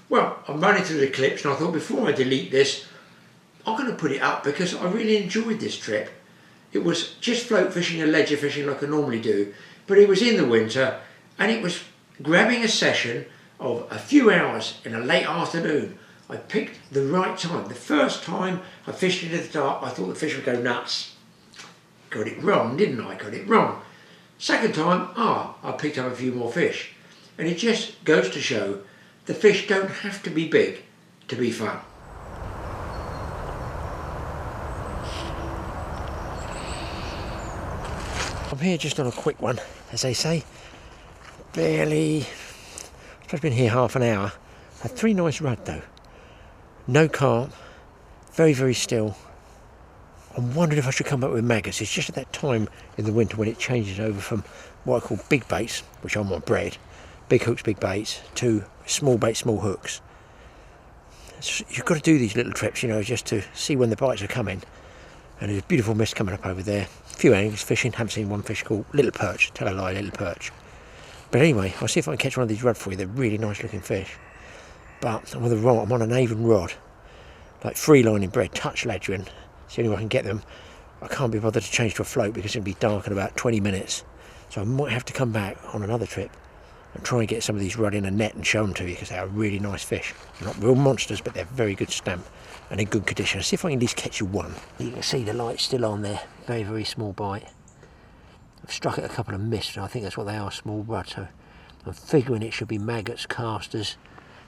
Well, I'm running through the clips and I thought before I delete this, I'm going to put it up because I really enjoyed this trip. It was just float fishing and ledger fishing like I normally do, but it was in the winter and it was grabbing a session of a few hours in a late afternoon. I picked the right time. The first time I fished into the dark, I thought the fish would go nuts. Got it wrong, didn't I? Got it wrong. Second time, I picked up a few more fish. And it just goes to show the fish don't have to be big to be fun. I'm here just on a quick one, as they say. I've been here half an hour. Had 3 nice rudd though. No carp, very, very still. I'm wondering if I should come back with maggots. It's just at that time in the winter when it changes over from what I call big baits, which I'm on bread, big hooks, big baits, to small baits, small hooks. You've got to do these little trips, you know, just to see when the bites are coming. And there's a beautiful mist coming up over there. A few anglers fishing, haven't seen one fish called little perch, tell a lie, little perch. But anyway, I'll see if I can catch one of these rudd for you. They're really nice looking fish. But I'm on an Avon rod, like free lining bread, touch ledgering. It's the only way I can get them. I can't be bothered to change to a float because it'll be dark in about 20 minutes. So I might have to come back on another trip and try and get some of these rudd in a net and show them to you because they are really nice fish. They're not real monsters, but they're very good stamp and in good condition. I'll see if I can at least catch you one. You can see the light's still on there. Very, very small bite. I've struck at a couple of mist, and I think that's what they are, small rudd. So I'm figuring it should be maggots, casters,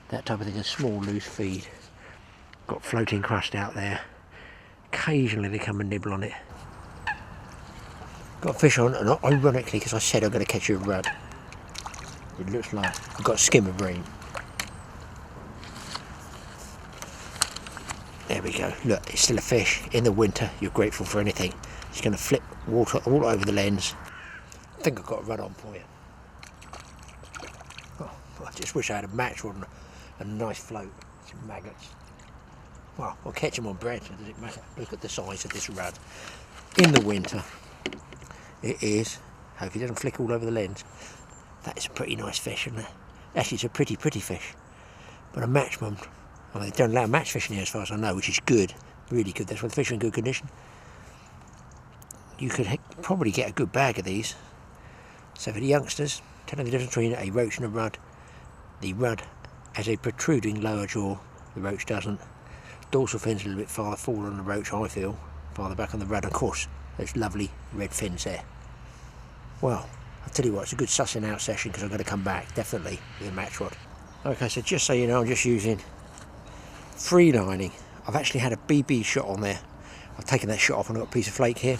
that type of thing, a small loose feed. Got floating crust out there. Occasionally they come and nibble on it. Got fish on, and ironically, because I said I'm going to catch you a rudd, it looks like I've got a skimmer bream. There we go. Look, it's still a fish. In the winter, you're grateful for anything. It's going to flip water all over the lens. I think I've got a rudd on for you. Oh, I just wish I had a match rod and a nice float. Some maggots. Well, I'll catch them on bread, so does it matter? Look at the size of this rudd. In the winter, it is. Hope it doesn't flick all over the lens. That is a pretty nice fish, isn't it? Actually, it's a pretty fish. But a match one. I mean, they don't allow match fishing here as far as I know, which is good. Really good. That's why the fish are in good condition. You could probably get a good bag of these. So for the youngsters, telling the difference between a roach and a rudd. The rudd has a protruding lower jaw, the roach doesn't. Dorsal fins a little bit farther forward on the roach, I feel, farther back on the rudd. Of course, those lovely red fins there. Well, I'll tell you what, it's a good sussing out session because I'm going to come back, definitely, with a match rod. Okay, so just so you know, I'm just using free lining. I've actually had a BB shot on there. I've taken that shot off and I've got a piece of flake here.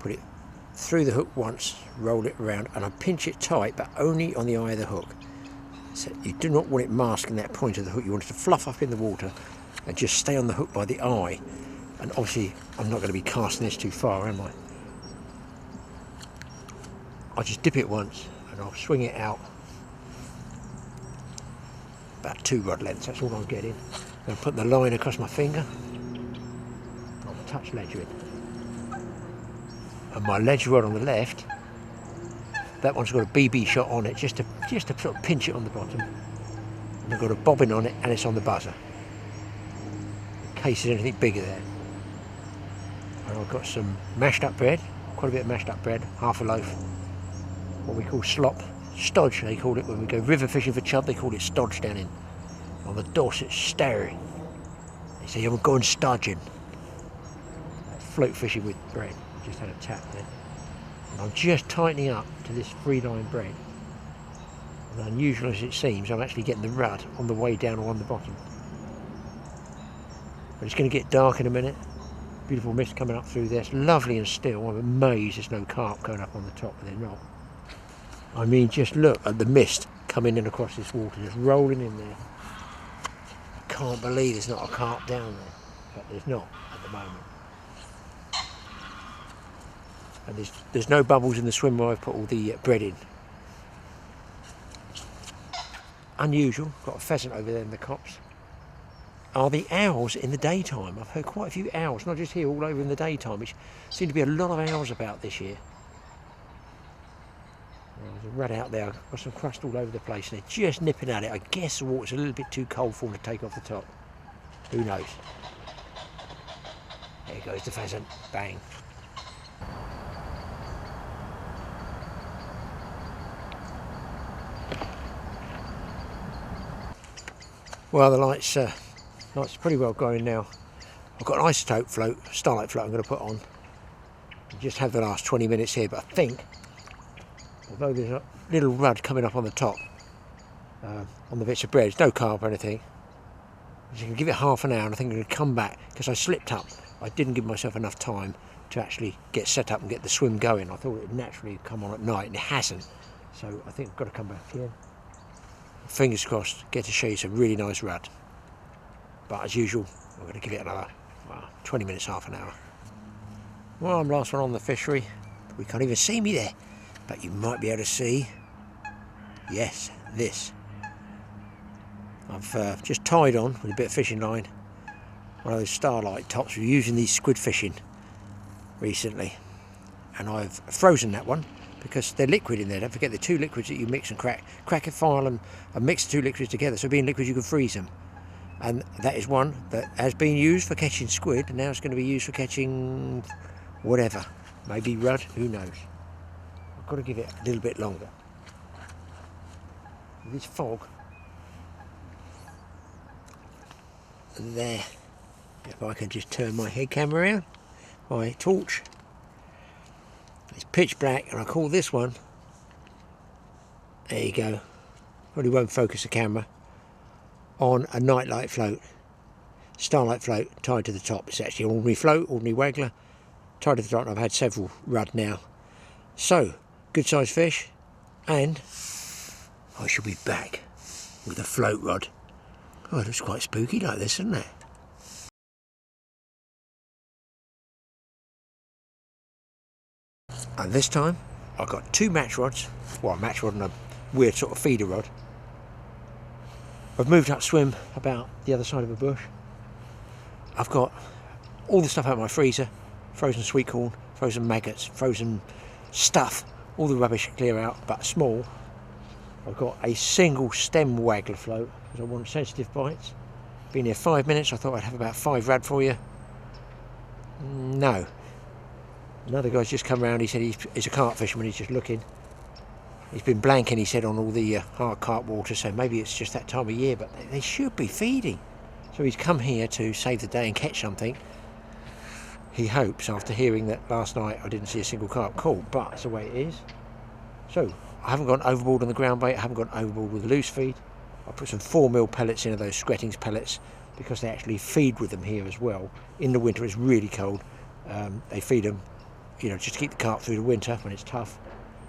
Put it through the hook once, roll it around, and I pinch it tight, but only on the eye of the hook. So you do not want it masking that point of the hook. You want it to fluff up in the water and just stay on the hook by the eye. And obviously, I'm not going to be casting this too far, am I? I'll just dip it once and I'll swing it out about 2 rod lengths. That's all I'm getting. I'm putting the line across my finger. I'll touch ledgering. And my ledger rod on the left, that one's got a BB shot on it, just to sort of pinch it on the bottom. And I've got a bobbin on it, and it's on the buzzer, in case there's anything bigger there. And I've got some mashed up bread, quite a bit of mashed up bread, half a loaf. What we call slop, stodge they call it when we go river fishing for chub. They call it stodge down in on the Dorset Sterry. They say you're going stodging. Float fishing with bread. Just had a tap there. And I'm just tightening up to this free line bread. And unusual as it seems, I'm actually getting the rudd on the way down or on the bottom. But it's going to get dark in a minute. Beautiful mist coming up through there. It's lovely and still. I'm amazed there's no carp going up on the top, but they're not. I mean, just look at the mist coming in across this water, just rolling in there. I can't believe there's not a carp down there, but there's not at the moment. And there's no bubbles in the swim where I've put all the bread in. Unusual, got a pheasant over there in the copse. Are the owls in the daytime? I've heard quite a few owls, not just here, all over in the daytime, which seem to be a lot of owls about this year. There's a rudd out there. I've got some crust all over the place and they're just nipping at it. I guess the water's a little bit too cold for them to take off the top. Who knows? There goes the pheasant. Bang. Well, the lights pretty well going now. I've got an isotope float, starlight float I'm going to put on. I just have the last 20 minutes here, but I think, although there's a little rudd coming up on the top, on the bits of bread, no carp or anything, you can give it half an hour and I think I'm going to come back, because I slipped up. I didn't give myself enough time to actually get set up and get the swim going. I thought it would naturally come on at night and it hasn't. So I think I've got to come back here. Fingers crossed, get to show you some really nice rudd. But as usual, I'm going to give it another 20 minutes, half an hour. Well, I'm last one on the fishery. We can't even see me there, but you might be able to see, yes, this. I've just tied on with a bit of fishing line one of those starlight tops. We're using these squid fishing recently, and I've frozen that one because they're liquid in there. Don't forget the two liquids that you mix and crack a file and mix the two liquids together. So being liquid, you can freeze them. And that is one that has been used for catching squid, and now it's going to be used for catching whatever, maybe rudd, who knows. I've got to give it a little bit longer. This fog there, if I can just turn my head camera around, my torch, it's pitch black, and I call this one, there you go, probably won't focus the camera, on a nightlight float, starlight float tied to the top. It's actually an ordinary float, ordinary waggler, tied to the top, and I've had several rudd now. So, good sized fish, and I shall be back with a float rod. Oh, it looks quite spooky like this, doesn't it? And this time, I've got two match rods, well, a match rod and a weird sort of feeder rod. I've moved upswim about the other side of a bush. I've got all the stuff out of my freezer, frozen sweet corn, frozen maggots, frozen stuff, all the rubbish clear out, but small. I've got a single stem waggler float, because I want sensitive bites. Been here 5 minutes, I thought I'd have about 5 rudd for you. No. Another guy's just come round, he said he's a carp fisherman, he's just looking. He's been blanking, he said, on all the hard carp water, so maybe it's just that time of year, but they should be feeding. So he's come here to save the day and catch something. He hopes, after hearing that last night I didn't see a single carp caught, but it's the way it is. So, I haven't gone overboard on the ground bait, I haven't gone overboard with the loose feed. I put some 4mm pellets into those Skrettings pellets, because they actually feed with them here as well. In the winter, it's really cold. They feed them, you know, just to keep the carp through the winter when it's tough.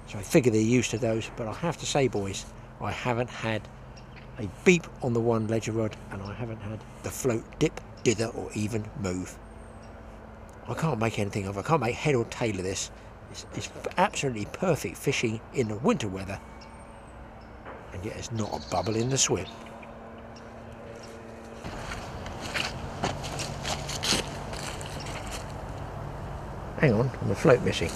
So I figure they're used to those, but I have to say, boys, I haven't had a beep on the one ledger rod, and I haven't had the float dip, dither, or even move. I can't make anything of it. I can't make head or tail of this. It's absolutely perfect fishing in the winter weather, and yet there's not a bubble in the swim. Hang on, the float missing.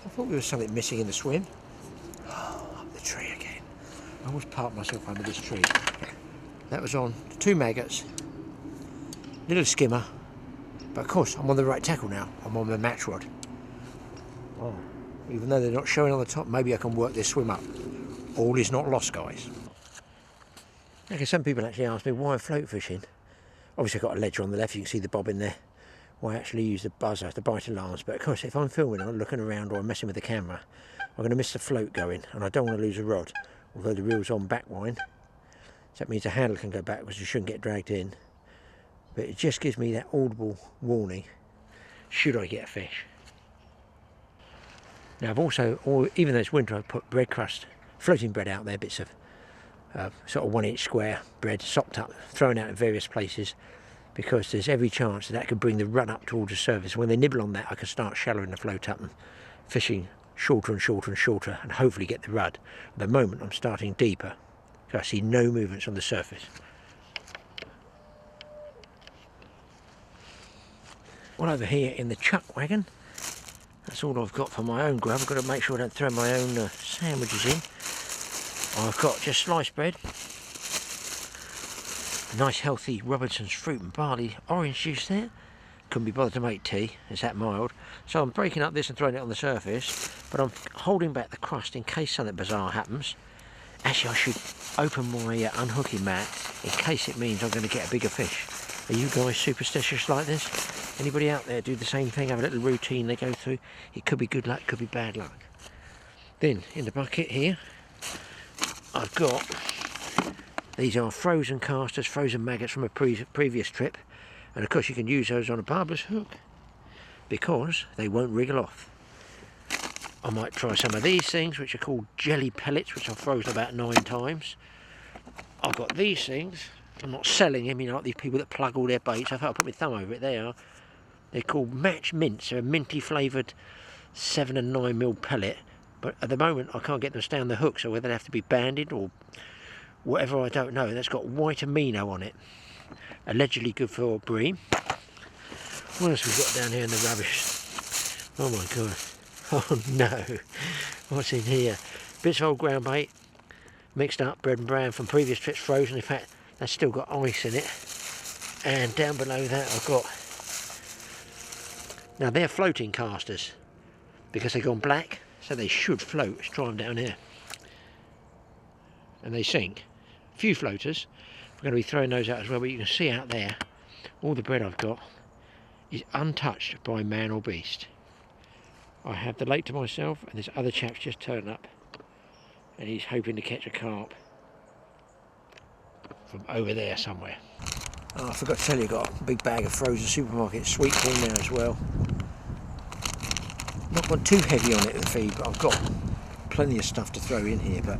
I thought there was something missing in the swim. Oh, up the tree again. I always park myself under this tree. That was on 2 maggots, little skimmer, but of course I'm on the right tackle now. I'm on the match rod. Oh, even though they're not showing on the top, maybe I can work this swim up. All is not lost, guys. Okay, some people actually ask me why float fishing. Obviously I've got a ledger on the left, you can see the bob in there. Why I actually use the buzzer, the biting lance, but of course if I'm filming or looking around or I'm messing with the camera, I'm going to miss the float going, and I don't want to lose a rod, although the reel's on back wind. So that means the handle can go backwards, you shouldn't get dragged in. But it just gives me that audible warning, should I get a fish. Now I've also, even though it's winter, I've put bread crust, floating bread out there, bits of sort of 1-inch square bread, sopped up, thrown out in various places, because there's every chance that could bring the run up towards the surface. When they nibble on that, I can start shallowing the float up and fishing shorter and shorter and shorter, and hopefully get the rudd. At the moment I'm starting deeper, so I see no movements on the surface. Well, over here in the chuck wagon, that's all I've got for my own grub. I've got to make sure I don't throw my own sandwiches in. I've got just sliced bread, nice healthy Robinson's fruit and barley orange juice there. Couldn't be bothered to make tea, it's that mild. So I'm breaking up this and throwing it on the surface, but I'm holding back the crust in case something bizarre happens. Actually, I should open my unhooking mat in case it means I'm going to get a bigger fish. Are you guys superstitious like this? Anybody out there do the same thing, have a little routine they go through? It could be good luck, could be bad luck. Then, in the bucket here, I've got, these are frozen casters, frozen maggots from a previous trip. And of course you can use those on a barbless hook because they won't wriggle off. I might try some of these things which are called jelly pellets, which I've frozen about 9 times. I've got these things, I'm not selling them, you know, like these people that plug all their baits. I thought I'd put my thumb over it, they are. They're called match mints, they're a minty flavoured 7 and 9mm pellet. But at the moment I can't get them to stay on the hook, so whether they have to be banded or whatever, I don't know. That's got white amino on it. Allegedly good for bream. What else have we got down here in the rubbish? Oh my god. Oh no. What's in here? Bits of old ground bait, mixed up, bread and bran from previous trips, frozen. In fact, that's still got ice in it. And down below that I've got... Now they're floating casters because they've gone black, so they should float. Let's try them down here. And they sink. A few floaters. We're going to be throwing those out as well, but you can see out there all the bread I've got is untouched by man or beast. I have the lake to myself, and this other chap's just turned up and he's hoping to catch a carp from over there somewhere. Oh, I forgot to tell you, I've got a big bag of frozen supermarket sweet corn now as well. Not gone too heavy on it to feed, but I've got plenty of stuff to throw in here. But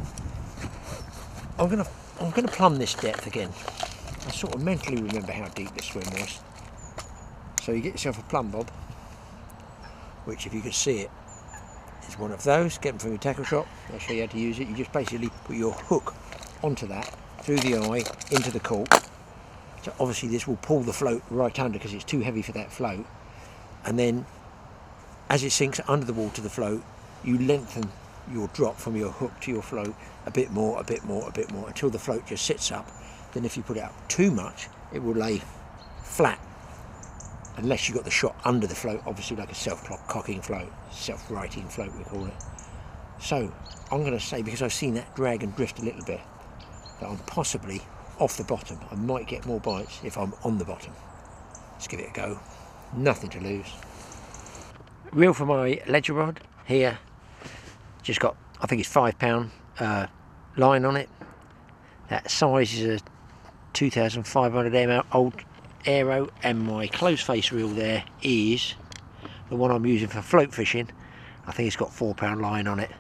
I'm gonna plumb this depth again. I sort of mentally remember how deep this swim was. So you get yourself a plumb bob, which if you could see it, is one of those. Get them from your tackle shop. I'll show you how to use it. You just basically put your hook onto that, through the eye, into the cork. So obviously this will pull the float right under because it's too heavy for that float. And then as it sinks under the water, the float, you lengthen your drop from your hook to your float a bit more, a bit more, a bit more, until the float just sits up. Then if you put it up too much, it will lay flat, unless you got the shot under the float, obviously like a self-cocking float, self-righting float we call it. So I'm going to say, because I've seen that drag and drift a little bit, that I'm possibly off the bottom. I might get more bites if I'm on the bottom. Let's give it a go. Nothing to lose. Reel for my ledger rod here. Just got, I think it's £5 line on it. That size is a 2500 ml old Aero, and my close face reel there is the one I'm using for float fishing. I think it's got £4 line on it,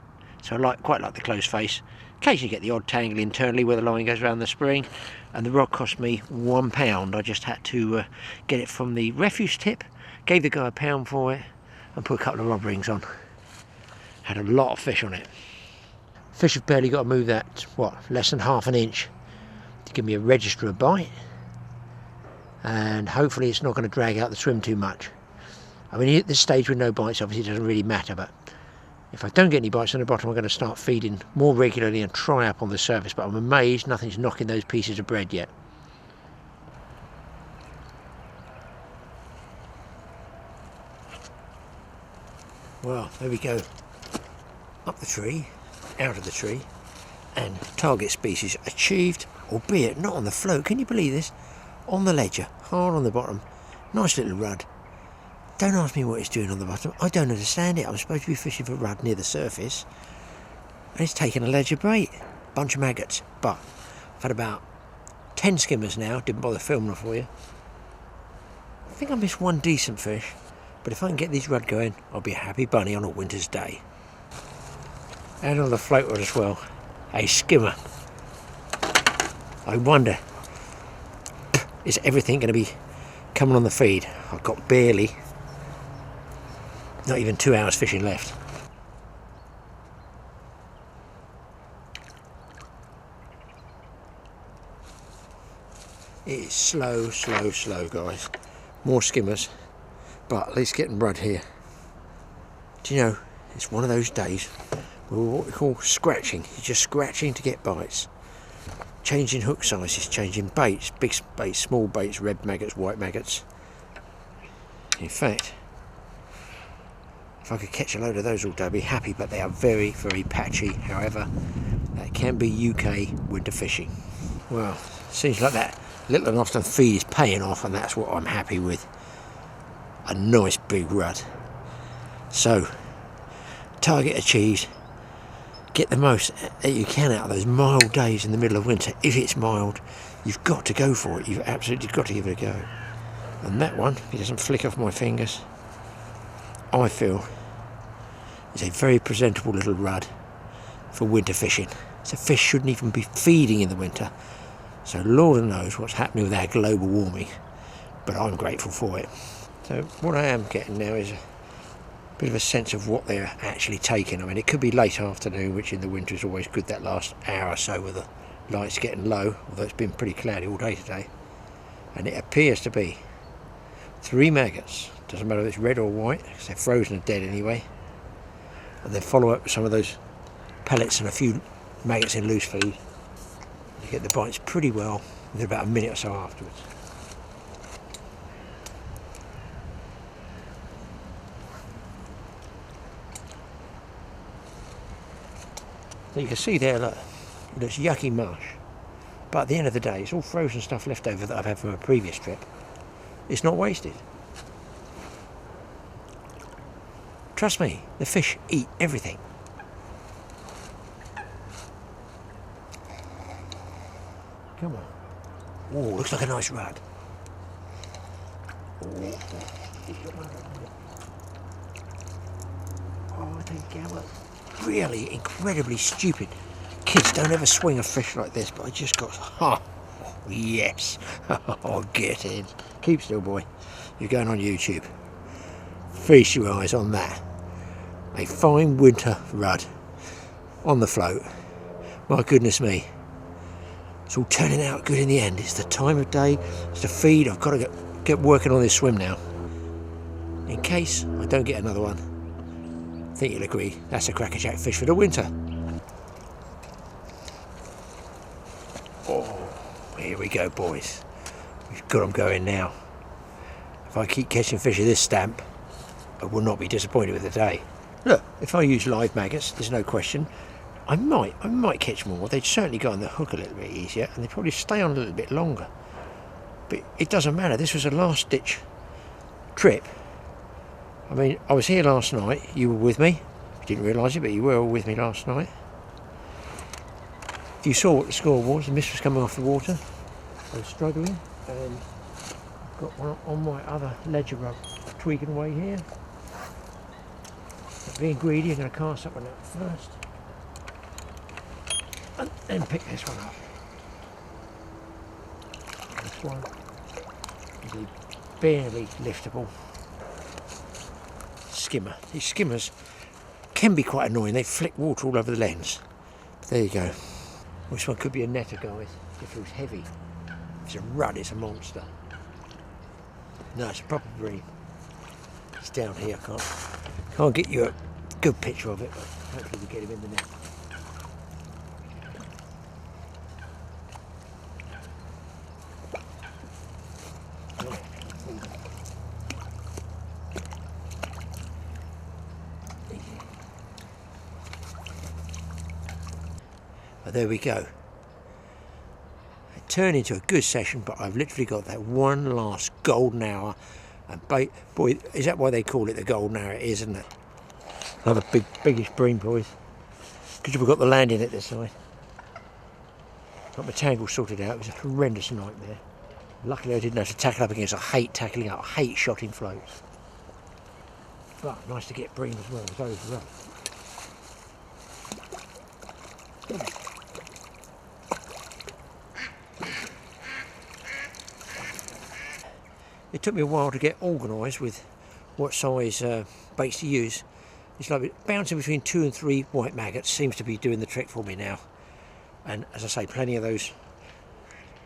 so I quite like the close face. Occasionally get the odd tangle internally where the line goes around the spring, and the rod cost me £1. I just had to get it from the refuse tip, gave the guy £1 for it, and put a couple of rod rings on. Had a lot of fish on it. Fish have barely got to move that, what, less than ½ an inch to give me a register of bite, and hopefully it's not going to drag out the swim too much. I mean, at this stage with no bites, obviously it doesn't really matter, but if I don't get any bites on the bottom, I'm going to start feeding more regularly and try up on the surface. But I'm amazed nothing's knocking those pieces of bread yet. Well, there we go. Up the tree, out of the tree, and target species achieved, albeit not on the float. Can you believe this? On the ledger, hard on the bottom. Nice little rudd. Don't ask me what it's doing on the bottom. I don't understand it. I'm supposed to be fishing for rudd near the surface, and it's taking a ledger bait. Bunch of maggots. But I've had about 10 skimmers now. Didn't bother filming them for you. I think I missed one decent fish, but if I can get these rudd going, I'll be a happy bunny on a winter's day. And on the float rod as well, a skimmer. I wonder, is everything going to be coming on the feed? I've got barely, not even 2 hours fishing left. It is slow, slow, slow, guys. More skimmers. But at least getting rudd here. Do you know, it's one of those days where what we call scratching. You're just scratching to get bites. Changing hook sizes, changing baits, big baits, small baits, red maggots, white maggots. In fact, if I could catch a load of those all day, I'd be happy, but they are very, very patchy. However, that can be UK winter fishing. Well, seems like that little and often feed is paying off, and that's what I'm happy with. A nice big rudd. So, target achieved. Get the most that you can out of those mild days in the middle of winter. If it's mild, you've got to go for it. You've absolutely got to give it a go. And that one, if it doesn't flick off my fingers, I feel is a very presentable little rudd for winter fishing. So fish shouldn't even be feeding in the winter. So Lord knows what's happening with our global warming, but I'm grateful for it. So what I am getting now is a bit of a sense of what they're actually taking. I mean, it could be late afternoon, which in the winter is always good, that last hour or so with the lights getting low, although it's been pretty cloudy all day today. And it appears to be 3 maggots. Doesn't matter if it's red or white, because they're frozen and dead anyway. And then follow up with some of those pellets and a few maggots in loose food. You get the bites pretty well within about a minute or so afterwards. So you can see there, look, it looks yucky mush, but at the end of the day it's all frozen stuff left over that I've had from a previous trip. It's not wasted. Trust me, the fish eat everything. Come on. Oh, looks like a nice rudd. Oh, they gallop. Really incredibly stupid. Kids don't ever swing a fish like this, but I just got, oh, yes. Oh, get in. Keep still, boy. You're going on YouTube. Feast your eyes on that. A fine winter rudd on the float. My goodness me. It's all turning out good in the end. It's the time of day, it's the feed. I've got to get working on this swim now. In case I don't get another one, I think you'll agree that's a crackerjack fish for the winter. Oh, here we go, boys. We've got them going now. If I keep catching fish of this stamp, I will not be disappointed with the day. Look, if I use live maggots, there's no question, I might catch more. They'd certainly go on the hook a little bit easier, and they'd probably stay on a little bit longer. But it doesn't matter. This was a last-ditch trip. I mean, I was here last night. You were with me. You didn't realise it, but you were all with me last night. You saw what the score was. The mist was coming off the water. I was struggling, and I've got one on my other ledger rug tweaking away here. But being greedy, I'm going to cast up on that first, and then pick this one up. This one is a barely liftable skimmer. These skimmers can be quite annoying. They flick water all over the lens. But there you go. This one could be a netter, guys, if it was heavy. If it's a rudd, it's a monster. No, it's a proper bream. It's down here. Can't get you a good picture of it, but hopefully we get him in the net. But there we go. It turned into a good session, but I've literally got that one last golden hour. And boy, is that why they call it the golden hour? It is, isn't it? Another biggish bream, boys. Because we've got the landing at this side. Got my tangle sorted out. It was a horrendous nightmare. Luckily I didn't have to tackle up against. I hate tackling up. I hate shotting floats. But nice to get bream as well. Those rough. It took me a while to get organised with what size baits to use. It's like bouncing between 2 and 3 white maggots seems to be doing the trick for me now. And as I say, plenty of those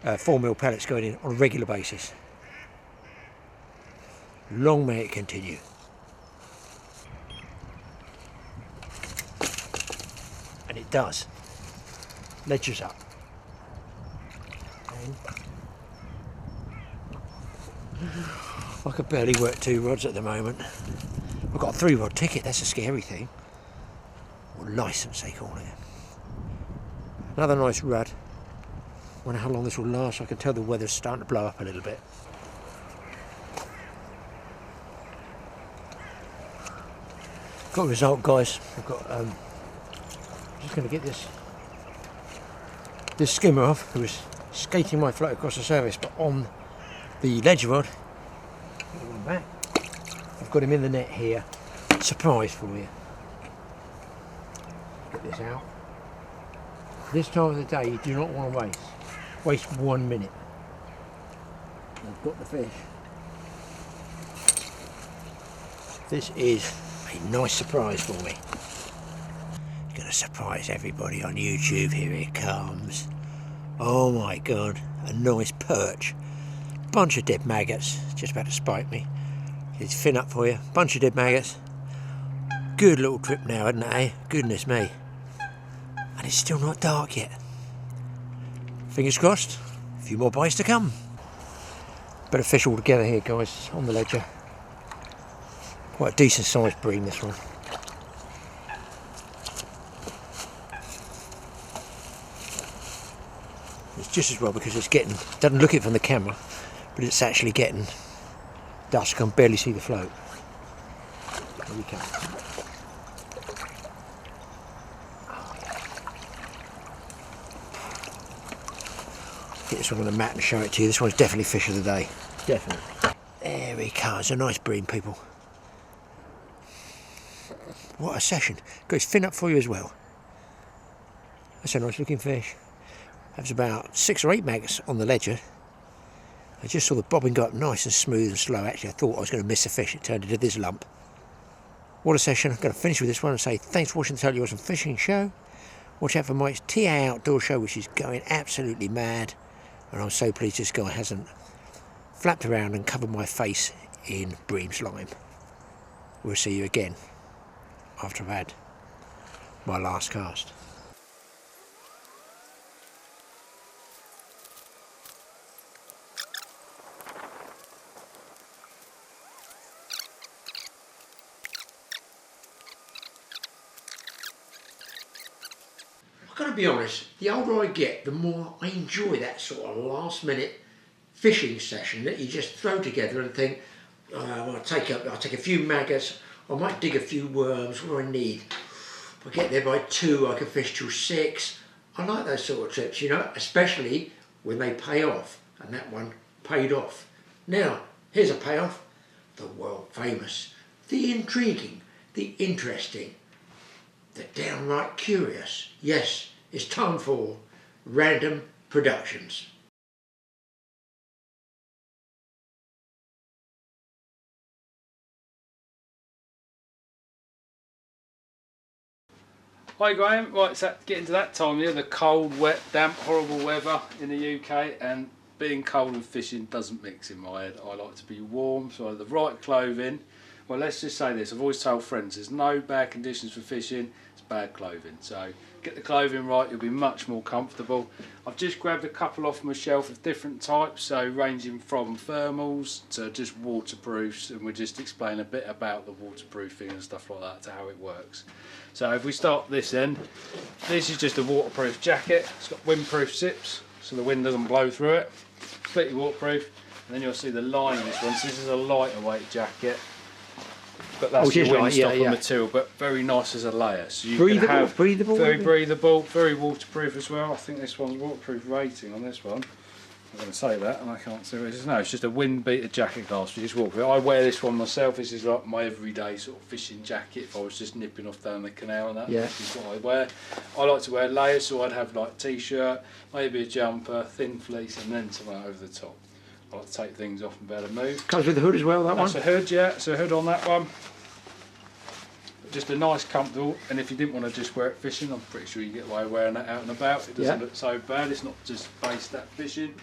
4mm pellets going in on a regular basis. Long may it continue. And it does. Ledger's up. And I could barely work 2 rods at the moment. I've got a 3-rod ticket, that's a scary thing. Or licence they call it. Another nice rud. Wonder how long this will last. I can tell the weather's starting to blow up a little bit. Got a result, guys. I've got just going to get this skimmer off, who was skating my float across the surface, but on the ledger rod. Get one back. I've got him in the net here. Surprise for you. Get this out. This time of the day, you do not want to waste 1 minute. I've got the fish. This is a nice surprise for me. It's going to surprise everybody on YouTube. Here it comes. Oh my god, a nice perch. Bunch of dead maggots, just about to spike me. It's fin up for you. Bunch of dead maggots. Good little trip now, isn't it, eh? Goodness me. And it's still not dark yet. Fingers crossed, a few more bites to come. Better fish all together here, guys, on the ledger. Quite a decent sized bream, this one. It's just as well because it's getting, doesn't look it from the camera, but it's actually getting dusk. I can barely see the float. Here we come. Get this one on the mat and show it to you. This one's definitely fish of the day. Definitely. There he comes. A nice bream, people. What a session. Goes fin up for you as well. That's a nice looking fish. That was about 6 or 8 maggots on the ledger. I just saw the bobbing go up nice and smooth and slow. Actually, I thought I was going to miss a fish. It turned into this lump. What a session. I'm going to finish with this one and say thanks for watching the Totally Awesome Fishing Show. Watch out for my Its T.A. outdoor show, which is going absolutely mad. And I'm so pleased this guy hasn't flapped around and covered my face in bream slime. We'll see you again after I've had my last cast. I've got to be honest, the older I get, the more I enjoy that sort of last minute fishing session that you just throw together and think, I'll take a few maggots, I might dig a few worms, what do I need? If I get there by 2, I can fish till 6. I like those sort of trips, you know, especially when they pay off, and that one paid off. Now, here's a payoff, the world famous, the intriguing, the interesting, the downright curious. Yes, it's time for Random Productions. Hi Graeme, right, it's getting to that time here, the cold, wet, damp, horrible weather in the UK, and being cold and fishing doesn't mix in my head. I like to be warm, so I have the right clothing. Well, let's just say this, I've always told friends, there's no bad conditions for fishing, it's bad clothing. So get the clothing right, you'll be much more comfortable. I've just grabbed a couple off my shelf of different types, so ranging from thermals to just waterproofs, and we'll just explain a bit about the waterproofing and stuff like that, to how it works. So if we start this end, this is just a waterproof jacket. It's got windproof zips, so the wind doesn't blow through it. Completely waterproof. And then you'll see the line in this one. So this is a lighter weight jacket, but that's your windstopper material, but very nice as a layer. So you can have breathable, very breathable, very waterproof as well. I think this one's waterproof rating on this one. I'm going to say that, and I can't see what it is. No, it's just a wind beater jacket glass. You just walk with it. I wear this one myself. This is like my everyday sort of fishing jacket. If I was just nipping off down the canal and that, this is what I wear. I like to wear layers, so I'd have like t-shirt, maybe a jumper, thin fleece, and then something over the top. I like to take things off and be able to move. Comes with the hood as well, that one? That's a hood, yeah. It's a hood on that one. Just a nice comfortable, and if you didn't want to just wear it fishing, I'm pretty sure you get away wearing that out and about. It doesn't look so bad. It's not just based at fishing.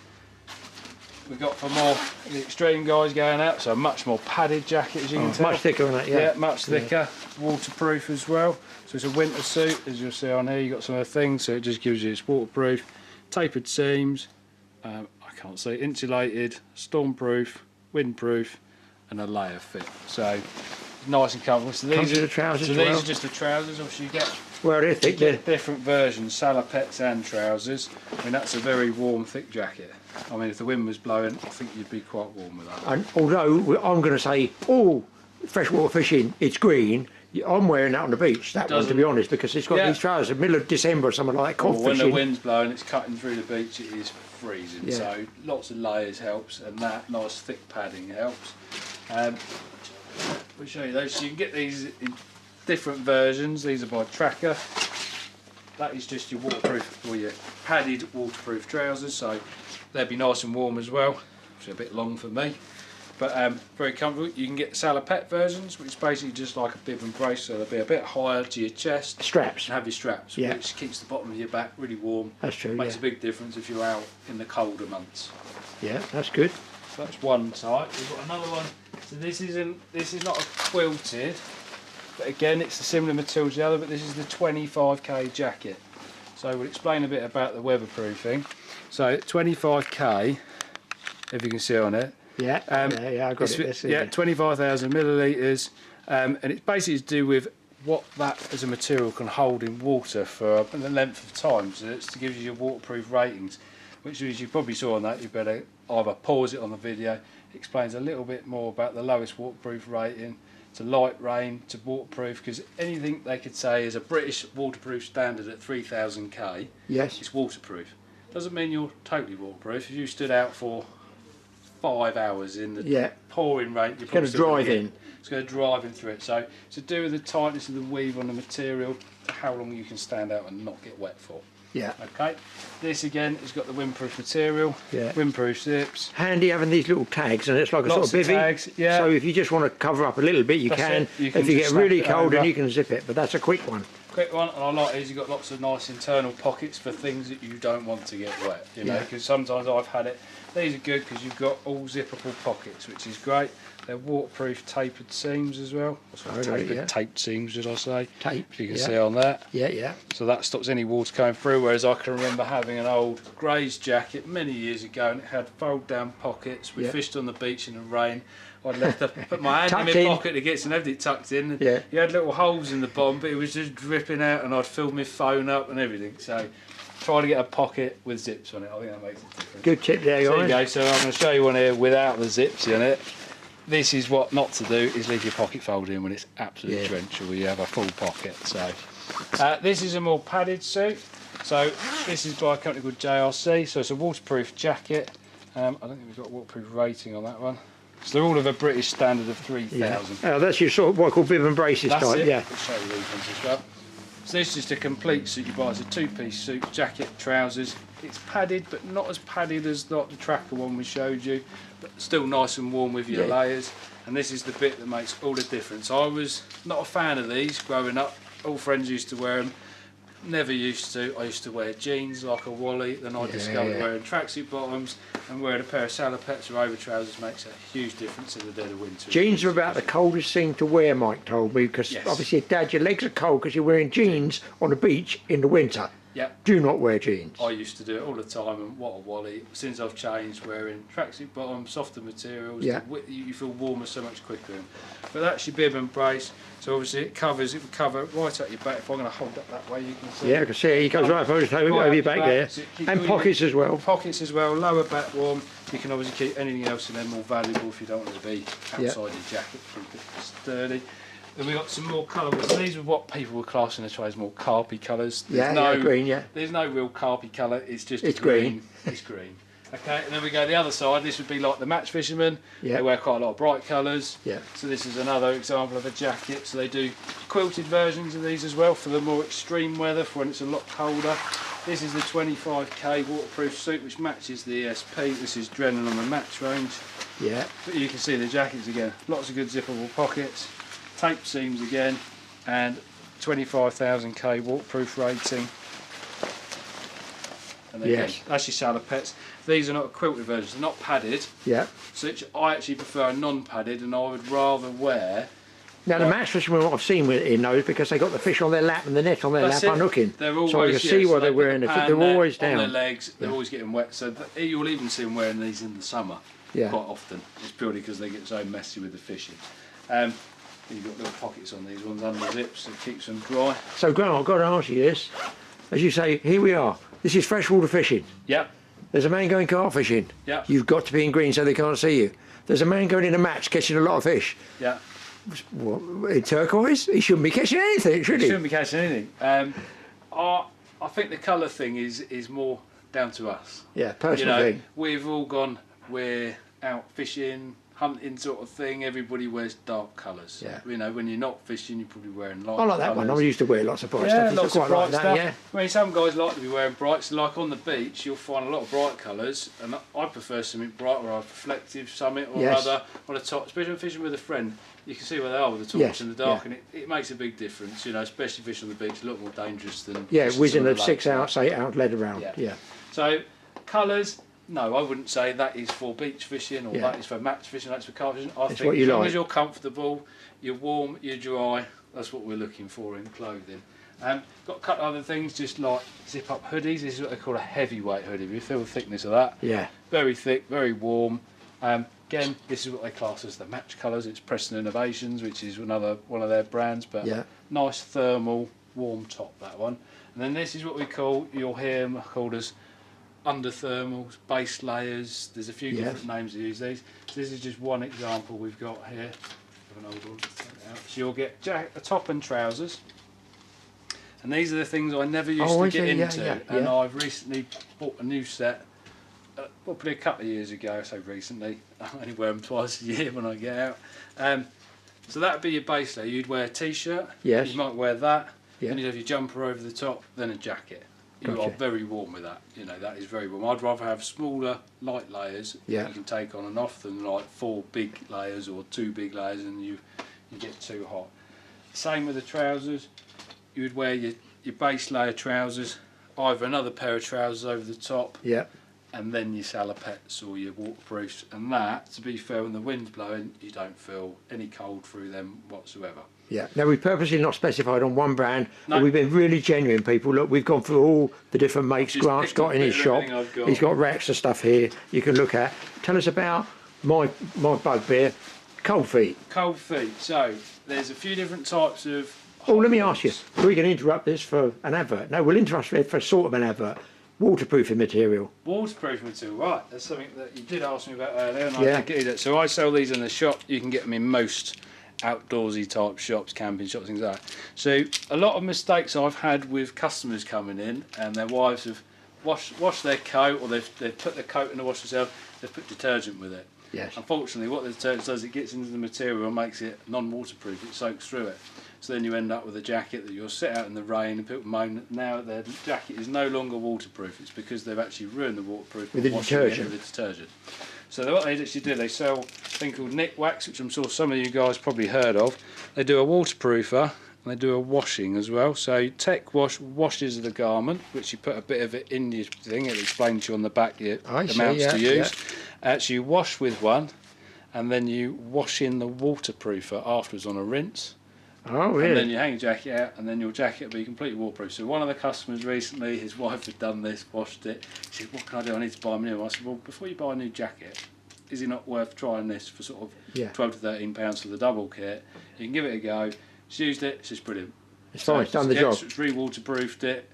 we've got for more the extreme guys going out, so a much more padded jacket, as you can tell. Much thicker on that, yeah. Yeah, much thicker, waterproof as well. So it's a winter suit, as you'll see on here. You've got some of the things, so it just gives you its waterproof, tapered seams. I can't see, insulated, stormproof, windproof, and a layer fit. So nice and comfortable. So these are the trousers. So these are just the trousers. Obviously, you get. Well, they're thick. They're Different versions, salopettes and trousers. I mean, that's a very warm, thick jacket. I mean, if the wind was blowing, I think you'd be quite warm with that. And although I'm going to say, oh, freshwater fishing, it's green. I'm wearing that on the beach. That one, to be honest, because it's got these trousers. Middle of December or something like that. Well, when the wind's blowing, it's cutting through the beach. It is freezing. Yeah. So lots of layers helps, and that nice thick padding helps. We'll show you those. So you can get these in different versions. These are by Tracker. That is just your waterproof or your padded waterproof trousers, so they'll be nice and warm as well. Which are a bit long for me, but very comfortable. You can get salopette versions, which is basically just like a bib and brace, so they'll be a bit higher to your chest. Straps. And have your straps, which keeps the bottom of your back really warm. That's true. Makes a big difference if you're out in the colder months. Yeah, that's good. So that's one type. We've got another one. So this is not a quilted. But again, it's a similar material to the other, but this is the 25k jacket. So we'll explain a bit about the weatherproofing. So 25k, if you can see on it. Yeah, I got it. Yeah, 25,000 millilitres, and it's basically to do with what that as a material can hold in water for the length of time. So it's to give you your waterproof ratings, which as you probably saw on that, you better either pause it on the video. It explains a little bit more about the lowest waterproof rating, to light rain, to waterproof, because anything they could say is a British waterproof standard at 3000k, yes, it's waterproof. Doesn't mean you're totally waterproof. If you stood out for 5 hours in the pouring rain, you're going to drive in. It's going to drive in through it. So to do with the tightness of the weave on the material, to how long you can stand out and not get wet for. Yeah. Okay. This again has got the windproof material. Yeah. Windproof zips. Handy having these little tags, and it's like a Lots sort of bivvy. Tags, yeah. So if you just want to cover up a little bit, you can. You can if you get really cold, over. then you can zip it. But that's a quick one. Quick one, and I like these. You've got lots of nice internal pockets for things that you don't want to get wet. You know, because sometimes I've had it. These are good because you've got all zippable pockets, which is great. They're waterproof tapered seams as well. Taped seams, did I say? Taped. You can see on that. Yeah. So that stops any water going through. Whereas I can remember having an old Graze jacket many years ago, and it had fold-down pockets. We fished on the beach in the rain. I'd left put my hand in my pocket to get some everything tucked in. And you had little holes in the bottom, but it was just dripping out, and I'd fill my phone up and everything. So try to get a pocket with zips on it. I think that makes a difference. Good tip there, guys. There you go. So I'm going to show you one here without the zips in it. This is what not to do, is leave your pocket folded in when it's absolutely drenched, or you have a full pocket. So this is a more padded suit. So this is by a company called JRC. So it's a waterproof jacket. I don't think we've got a waterproof rating on that one. So they're all of a British standard of 3,000. Oh, that's your sort of what I call bib and braces type. It. Yeah. I'll show you these ones as well. So this is just a complete suit you buy. It's a two-piece suit, jacket, trousers. It's padded, but not as padded as like the Tracker one we showed you, but still nice and warm with your layers. And this is the bit that makes all the difference. I was not a fan of these growing up. All friends used to wear them. Never used to. I used to wear jeans like a Wally. Then I discovered wearing tracksuit bottoms and wearing a pair of salopettes or over trousers makes a huge difference in the dead of winter. Jeans are about the coldest thing to wear, Mike told me, because obviously, Dad, your legs are cold because you're wearing jeans on the beach in the winter. Yep. Do not wear jeans. I used to do it all the time, and what a Wally. Since I've changed, wearing tracksuit bottoms, softer materials, you feel warmer so much quicker. But that's your bib and brace. So obviously it would cover right at your back. If I'm going to hold up that way, you can see. Yeah, I can see it. He goes right over your back there. So and pockets as well. Pockets as well, lower back warm. You can obviously keep anything else in there more valuable if you don't want it to be outside your jacket. Keep it sturdy. Then we've got some more colours. So these are what people would class in the trade as more carpy colours. Green, There's no real carpy colour, it's just green. It's green. Okay, and then we go the other side. This would be like the match fishermen. They wear quite a lot of bright colours. So this is another example of a jacket. So they do quilted versions of these as well for the more extreme weather, for when it's a lot colder. This is the 25k waterproof suit, which matches the ESP. This is Drennan on the match range. But you can see the jackets again. Lots of good zippable pockets. Tape seams again, and 25,000k waterproof rating. And again, that's your salopets. These are not quilted versions, they're not padded. Yeah. So I actually prefer a non-padded, and I would rather wear. Now the match fishermen, what I've seen in those, because they got the fish on their lap and the net on their lap unhooking. They're always, so you can see why they're wearing it. They're always down. On their legs, they're always getting wet. So you'll even see them wearing these in the summer quite often. It's purely because they get so messy with the fishing. You've got little pockets on these ones under zips, so it keeps them dry. So Graham, I've got to ask you this. As you say, here we are. This is freshwater fishing. Yep. There's a man going carp fishing. Yep. You've got to be in green so they can't see you. There's a man going in a match catching a lot of fish. Yeah. What, in turquoise? He shouldn't be catching anything, should he? He shouldn't be catching anything. I think the colour thing is more down to us. Yeah, personal thing. We've all gone, we're out fishing, hunting sort of thing. Everybody wears dark colours. Yeah. When you're not fishing, you're probably wearing light I like that one. I used to wear lots of bright stuff. Lots of bright stuff. Yeah. I mean, some guys like to be wearing brights. Like on the beach, you'll find a lot of bright colours, and I prefer something bright or reflective, something or other on the top. Especially when fishing with a friend, you can see where they are with the torch in the dark, and it makes a big difference. Especially fishing on the beach, a lot more dangerous than whizzing at 6 hours, 8 hours led around. Yeah. So colours. No, I wouldn't say that is for beach fishing or that is for match fishing, that's for carp fishing. I think as long as you're comfortable, you're warm, you're dry, that's what we're looking for in clothing. Got a couple of other things, just like zip up hoodies. This is what they call a heavyweight hoodie. You feel the thickness of that. Yeah. Very thick, very warm. Again, this is what they class as the match colours. It's Preston Innovations, which is one of their brands, but nice thermal, warm top, that one. And then this is what we call, you'll hear them called as under thermals, base layers. There's a few different names to use these. So this is just one example we've got here. An old one. So you'll get a top and trousers, and these are the things I never used to get into. And I've recently bought a new set. Probably a couple of years ago. I say recently. I only wear them twice a year when I get out. So that would be your base layer. You'd wear a t-shirt. Yes. You might wear that. Then you'd have your jumper over the top, then a jacket. You are very warm with that. That is very warm. I'd rather have smaller, light layers that you can take on and off than like 4 big layers or 2 big layers and you get too hot. Same with the trousers. You would wear your base layer trousers, either another pair of trousers over the top, and then your salopets or your waterproofs. And that, to be fair, when the wind's blowing, you don't feel any cold through them whatsoever. Yeah. Now we've purposely not specified on one brand, but we've been really genuine, people. Look, we've gone through all the different makes Grant's got in his shop. He's got racks of stuff here you can look at. Tell us about my bugbear, cold feet. Cold feet. So there's a few different types of. Oh, let me ask you. Are we going to interrupt this for an advert? No, we'll interrupt it for sort of an advert. Waterproofing material. Waterproofing material, right. That's something that you did ask me about earlier, and I did get you that. So I sell these in the shop. You can get them in most outdoorsy type shops, camping shops, things like that. So a lot of mistakes I've had with customers coming in and their wives have washed their coat, or they've put their coat in the wash themselves, they've put detergent with it. Yes. Unfortunately, what the detergent does, it gets into the material and makes it non-waterproof, it soaks through it. So then you end up with a jacket that you'll sit out in the rain and people moan now their jacket is no longer waterproof. It's because they've actually ruined the waterproof with the detergent. With the detergent. So what they actually do, they sell a thing called Nick Wax, which I'm sure some of you guys probably heard of. They do a waterproofer and they do a washing as well. So Tech Wash washes the garment, which you put a bit of it in your thing. It explains to you on the back the amounts to use. Actually, you wash with one, and then you wash in the waterproofer afterwards on a rinse. Oh, really? And then you hang your jacket out, and then your jacket will be completely waterproof. So one of the customers recently, his wife had done this, washed it. She said, "What can I do? I need to buy a new one." I said, "Well, before you buy a new jacket, is it not worth trying this for sort of £12 to £13 for the double kit? You can give it a go." She used it. It's just brilliant. It's fine. It's done the job. It's re-waterproofed it,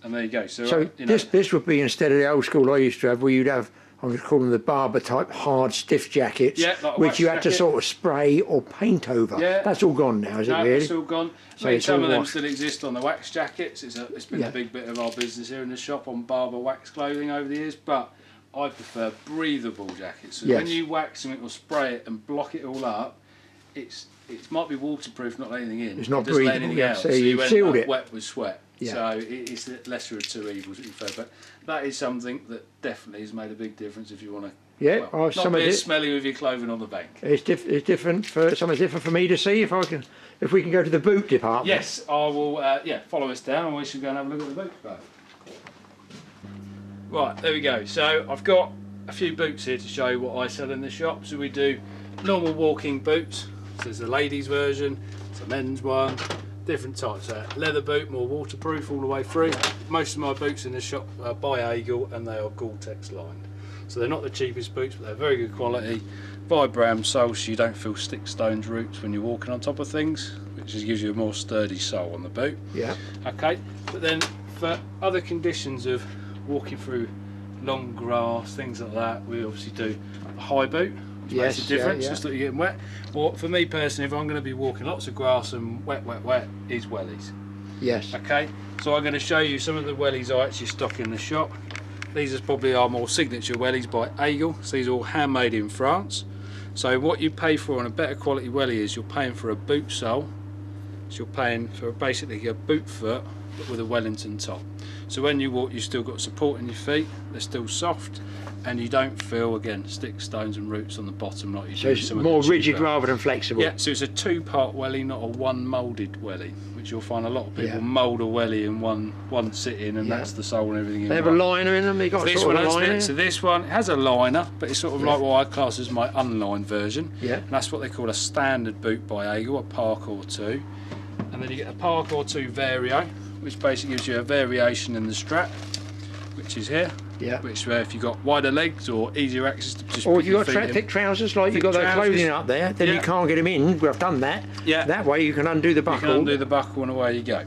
and there you go. So this would be, instead of the old school I used to have, where you'd have, I would call them the barber type hard stiff jackets, like which you had to sort of spray or paint over. Yeah. That's all gone now, is it really? It's all gone. So I mean, some of them still exist on the wax jackets. It's been a big bit of our business here in the shop on barber wax clothing over the years, but I prefer breathable jackets. So when you wax something or spray it and block it all up, it might be waterproof, not let anything in. It's not breathable. breathable. So you've sealed it. Wet with sweat. So it's the lesser of two evils, to be fair. But that is something that definitely has made a big difference if you want to. Yeah, not be smelly with your clothing on the bank. It's different for something different for me to see. If we can go to the boot department. Yes, I will. Follow us down, and we should go and have a look at the boot. Right, there we go. So I've got a few boots here to show you what I sell in the shop. So we do normal walking boots. So there's a ladies version, it's a men's one, different types. Leather boot, more waterproof all the way through. Most of my boots in the shop are by Eagle and they are Gore-Tex lined. So they're not the cheapest boots, but they're very good quality. Vibram soles, so you don't feel stick stones roots when you're walking on top of things, which just gives you a more sturdy sole on the boot. Yeah. Okay, but then for other conditions of walking through long grass, things like that, we obviously do a high boot, which makes a difference, just that you're getting wet. Or for me personally, if I'm going to be walking lots of grass and wet, is wellies. Yes. Okay, so I'm going to show you some of the wellies I actually stock in the shop. These are probably our more signature wellies by Eagle. So these are all handmade in France. So what you pay for on a better quality wellie is you're paying for a boot sole. So you're paying for basically a boot foot but with a Wellington top. So when you walk, you've still got support in your feet, they're still soft, and you don't feel, again, sticks, stones and roots on the bottom like you do. So it's more rigid rather than flexible. Yeah, so it's a two-part wellie, not a one moulded wellie, which you'll find a lot of people mould a wellie in one sit-in, and that's the sole and everything in. They have a liner in them, you got this sort one of a liner? So this one has a liner, but it's sort of like what I class as my unlined version. Yeah. And that's what they call a standard boot by Eagle, a Parkour 2. And then you get a Parkour 2 Vario, which basically gives you a variation in the strap, which is here. Yeah. Which if you've got wider legs or easier access to just or if you've got thick trousers, like you've got that clothing up there, then you can't get them in. I've done that. Yeah. That way you can undo the buckle. You can undo the buckle and away you go.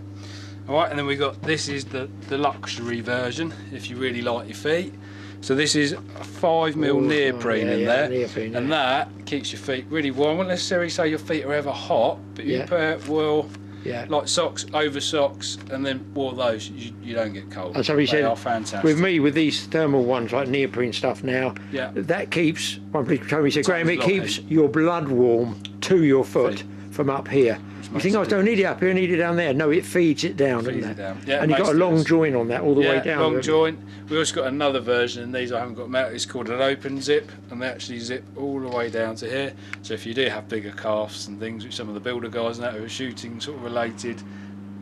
Alright, and then we've got, this is the luxury version, if you really like your feet. So this is a 5mm neoprene in there, neoprene, and that keeps your feet really warm. I wouldn't necessarily say your feet are ever hot, but you pair it well, like socks over socks, and then wore those, you don't get cold. And somebody said, are fantastic. with me, with these thermal ones like neoprene stuff now, that keeps, one person told me, he said, Graeme, it keeps your blood warm to your foot from up here. You think, I don't need it up here, I need it down there. No, it feeds it down. And you've got a long joint on that all the way down. Long joint. We also got another version, and these I haven't got them out. It's called an open zip, and they actually zip all the way down to here. So if you do have bigger calves and things, which some of the builder guys and that who are shooting sort of related,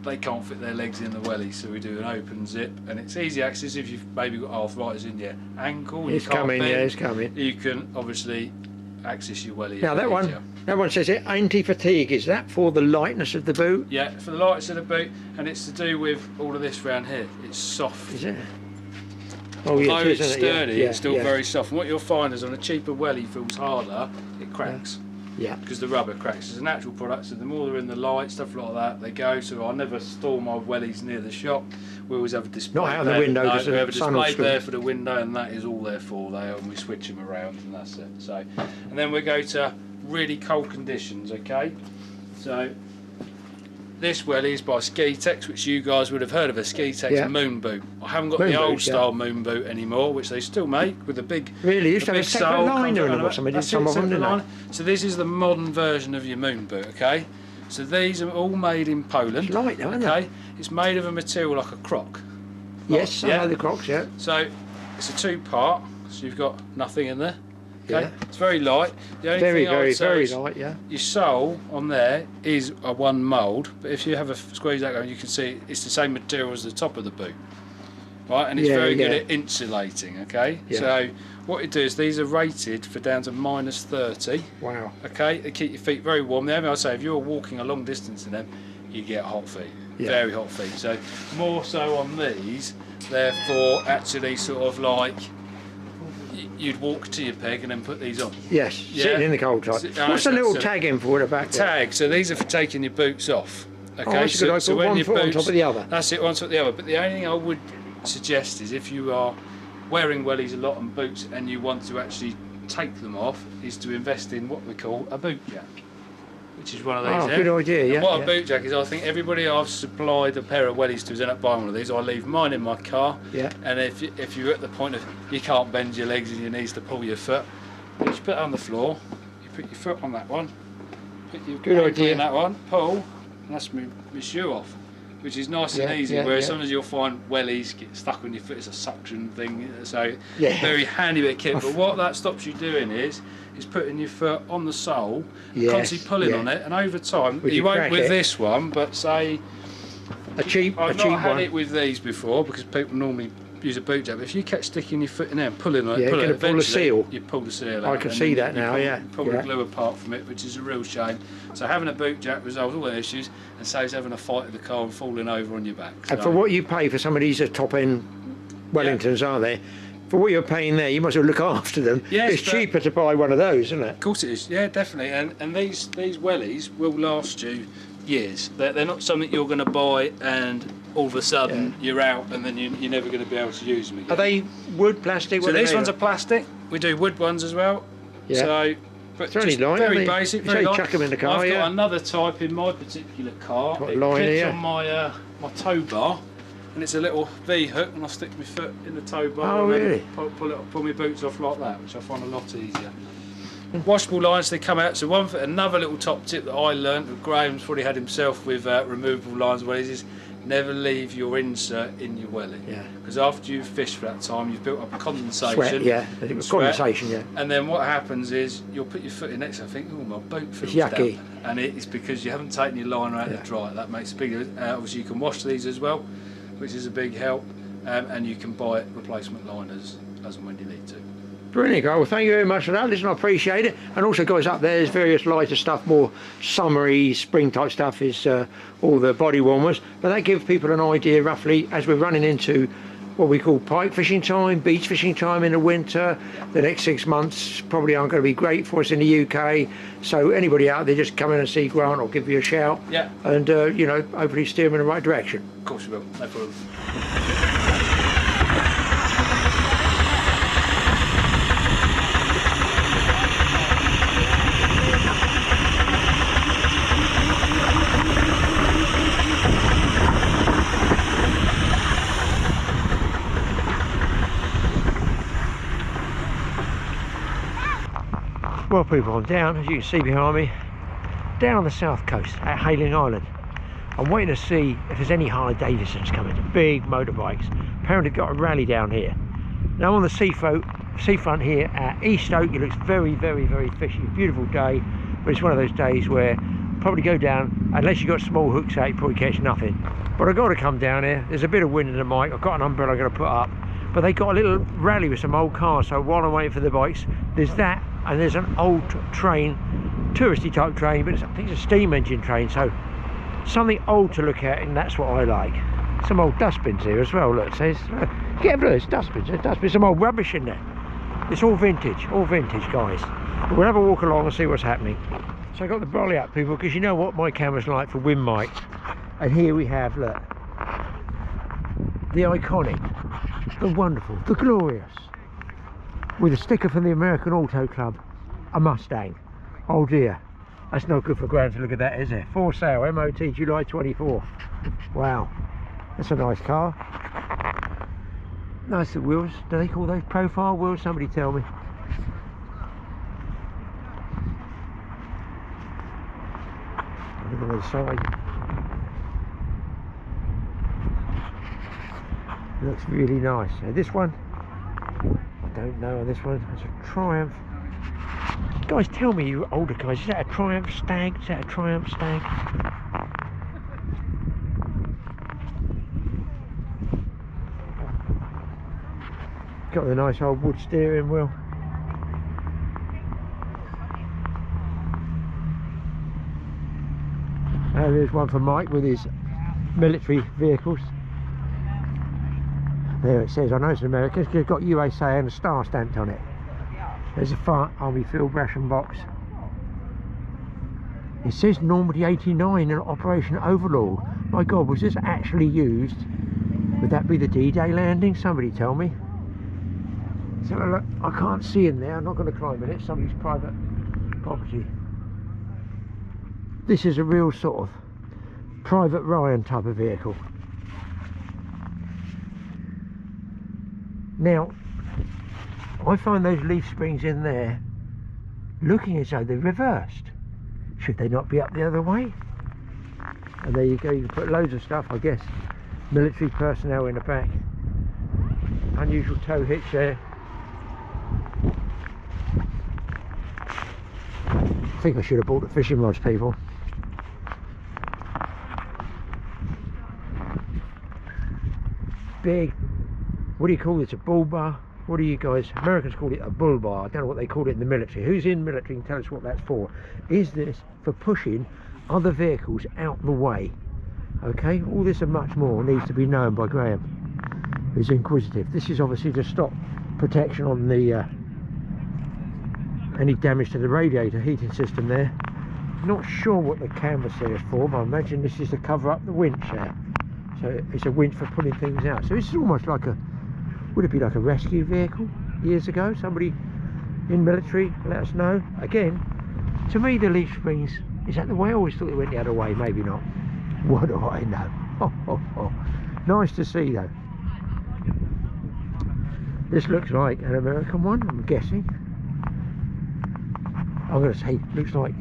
they can't fit their legs in the welly, so we do an open zip, and it's easy access if you've maybe got arthritis in your ankle. It's coming, it's coming. You can obviously access your welly. Now that one says it anti-fatigue. Is that for the lightness of the boot? Yeah, for the lightness of the boot, and it's to do with all of this round here. It's soft. Is it? Oh yeah, although it's sturdy, it's still very soft. And what you'll find is on a cheaper welly feels harder, it cracks. Yeah. Because the rubber cracks. It's a natural product, so the more they're in the light, stuff like that, they go. So I never store my wellies near the shop. We always have a display. Not out the window. No, we have a display there for the window, and that is all they're for. And we switch them around, and that's it. So, and then we go to really cold conditions. Okay, so this wellie is by Ski-Tex, which you guys would have heard of, a Ski-Tex moon boot. I haven't got the old style moon boot anymore, which they still make with a big. Really, used to have a separate liner in them or something. Some of them, didn't they? So this is the modern version of your moon boot. Okay, so these are all made in Poland. It's light, though, isn't it? It's made of a material like a croc. Yes, I know the crocs. Yeah. So it's a two-part. So you've got nothing in there. Okay, it's very light. The only thing I would say very is light. Yeah. Your sole on there is a one mould, but if you have a squeeze that going, you can see it's the same material as the top of the boot, right? And it's very good at insulating. Okay, so what it does, these are rated for down to -30. Wow. Okay, they keep your feet very warm. The only thing I say, if you're walking a long distance in them, you get hot feet, very hot feet. So more so on these, therefore, actually sort of like. You'd walk to your peg and then put these on. Yes, sitting in the cold type. What's the little tag in for the back? Tag. So these are for taking your boots off. Okay, so when one foot on top of the other. That's it, one foot on the other. But the only thing I would suggest is if you are wearing wellies a lot and boots and you want to actually take them off, is to invest in what we call a boot jack, which is one of these. Good idea. Yeah. And what a boot jack is, I think everybody I've supplied a pair of wellies to has ended up buying one of these. I leave mine in my car. Yeah. And if you're at the point of you can't bend your legs and your knees to pull your foot, you just put it on the floor. You put your foot on that one. Put your ankle in that one. Pull, and that's my shoe off, which is nice and easy. Whereas sometimes you'll find wellies get stuck on your foot. It's a suction thing. So very handy bit of kit. But what that stops you doing is putting your foot on the sole, constantly pulling on it, and over time, you won't with this one, but say I've not had it with these before because people normally use a boot jack, but if you kept sticking your foot in there and pulling on it, Yeah, pull the seal. you pull the seal out. I can see that now, yeah. Pull the glue apart from it, which is a real shame. So having a boot jack resolves all the issues and saves having a fight with the car and falling over on your back. So, and for what you pay for some of these top end Wellingtons, are they? For what you're paying there, you must well look after them. Yes, it's cheaper to buy one of those, isn't it? Of course it is, yeah, definitely. And these wellies will last you years. They're not something you're going to buy and all of a sudden you're out and then you're never going to be able to use them again. Are they wood, plastic? So these ones are plastic. We do wood ones as well. Yeah. So, but it's just light, very basic, very light. Chuck them in the car. I've got another type in my particular car. Got It fits on my my tow bar, and it's a little V hook, and I stick my foot in the tow bar. Oh, really? Pull my boots off like that, which I find a lot easier. Washable lines, they come out. So another little top tip that I learned that Graeme's probably had himself with removable lines, where is never leave your insert in your welly. Yeah. Because after you've fished for that time, you've built up condensation. Sweat, yeah. Condensation, yeah. And then what happens is you'll put your foot in next and think, oh, my boot feels yucky. damp. And it's because you haven't taken your liner out to dry. That makes a big difference. Obviously, you can wash these as well, which is a big help. And you can buy replacement liners as and when you need to. Brilliant, guys. Well, thank you very much for that. Listen, I appreciate it. And also, guys, up there, there's various lighter stuff, more summery, spring type stuff, is all the body warmers. But that gives people an idea, roughly, as we're running into what we call pike fishing time, beach fishing time in the winter. The next 6 months probably aren't going to be great for us in the UK. So anybody out there, just come in and see Grant or give you a shout. Yeah. And, you know, hopefully steer them in the right direction. Of course we will. No problem. Well, people, I'm down, as you can see behind me, down on the south coast at Hayling Island. I'm waiting to see if there's any Harley Davidsons coming, big motorbikes. Apparently got a rally down here. Now on the seafront here at East Oak, it looks very, very, very fishy. Beautiful day, but it's one of those days where probably go down, unless you've got small hooks out, you probably catch nothing. But I've got to come down here. There's a bit of wind in the mic. I've got an umbrella I'm going to put up. But they got a little rally with some old cars, so while I'm waiting for the bikes, there's that, and there's an old train, touristy type train, but I think it's a steam engine train, so something old to look at, and that's what I like. Some old dustbins here as well, look, it says, look, there's dustbins, some old rubbish in there. It's all vintage, guys. But we'll have a walk along and see what's happening. So I got the brolly up, people, because you know what my camera's like for wind mic. And here we have, look, the iconic, the wonderful, the glorious, with a sticker from the American Auto Club, a Mustang. Oh dear, that's not good for Graeme to look at that, is it? For sale, MOT July 24th. Wow, that's a nice car. Nice the wheels. Do they call those profile wheels? Somebody tell me. Look on the side. Looks really nice. Now this one, I don't know. This one, it's a Triumph. Guys, tell me, you older guys, is that a Triumph Stag? Is that a Triumph Stag? Got the nice old wood steering wheel. And there's one for Mike with his military vehicles. There it says, I know it's American, it's got USA and a star stamped on it. There's a Fire Army Field ration box. It says Normandy 89 and Operation Overlord. My God, was this actually used? Would that be the D-Day landing? Somebody tell me. So look, I can't see in there, I'm not going to climb in it, somebody's private property. This is a real sort of Private Ryan type of vehicle. Now, I find those leaf springs in there looking as though they're reversed. Should they not be up the other way? And there you go, you can put loads of stuff, I guess. Military personnel in the back. Unusual tow hitch there. I think I should have bought the fishing rods, people. Big What do you call this? A bull bar? What do you guys, Americans call it a bull bar. I don't know what they call it in the military. Who's in military can tell us what that's for. Is this for pushing other vehicles out the way? Okay, all this and much more needs to be known by Graeme, who's inquisitive. This is obviously to stop protection on the any damage to the radiator heating system there. Not sure what the canvas there is for, but I imagine this is to cover up the winch there. So it's a winch for pulling things out. So this is almost like a, would it be like a rescue vehicle years ago? Somebody in military, let us know. Again, to me the leaf springs, is that the way? I always thought it went the other way, maybe not. What do I know? Oh, oh, oh. Nice to see though. This looks like an American one, I'm guessing. I'm going to say, looks like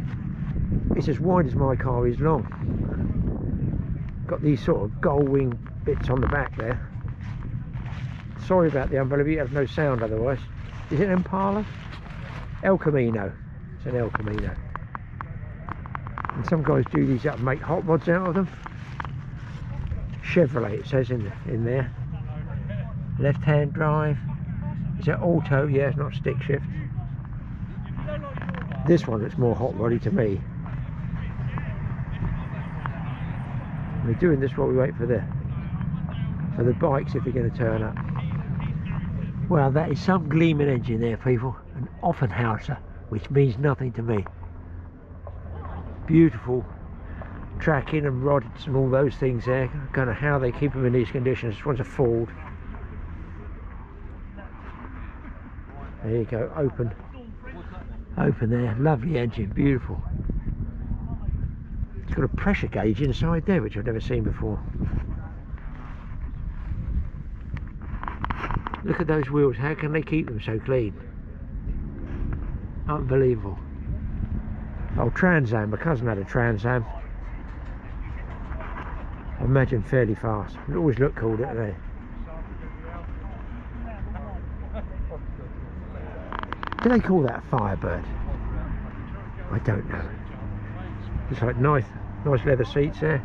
it's as wide as my car is long. Got these sort of gull wing bits on the back there. Sorry about the umbrella, but you have no sound otherwise. Is it an Impala? El Camino. It's an El Camino. And some guys do these up and make hot rods out of them. Chevrolet, it says in there. Left hand drive. Is it auto? Yeah, it's not stick shift. This one looks more hot roddy to me. We're doing this while we wait for the bikes if they're going to turn up. Well, that is some gleaming engine there, people. An Offenhauser, which means nothing to me. Beautiful tracking and rods and all those things there. I don't know how they keep them in these conditions. This one's a Ford. There you go, open there, lovely engine, beautiful. It's got a pressure gauge inside there, which I've never seen before. Look at those wheels, how can they keep them so clean? Unbelievable. Oh, Trans Am, my cousin had a Trans Am. I imagine fairly fast. It always look cool, don't they? Do they call that a Firebird? I don't know. It's like nice leather seats there.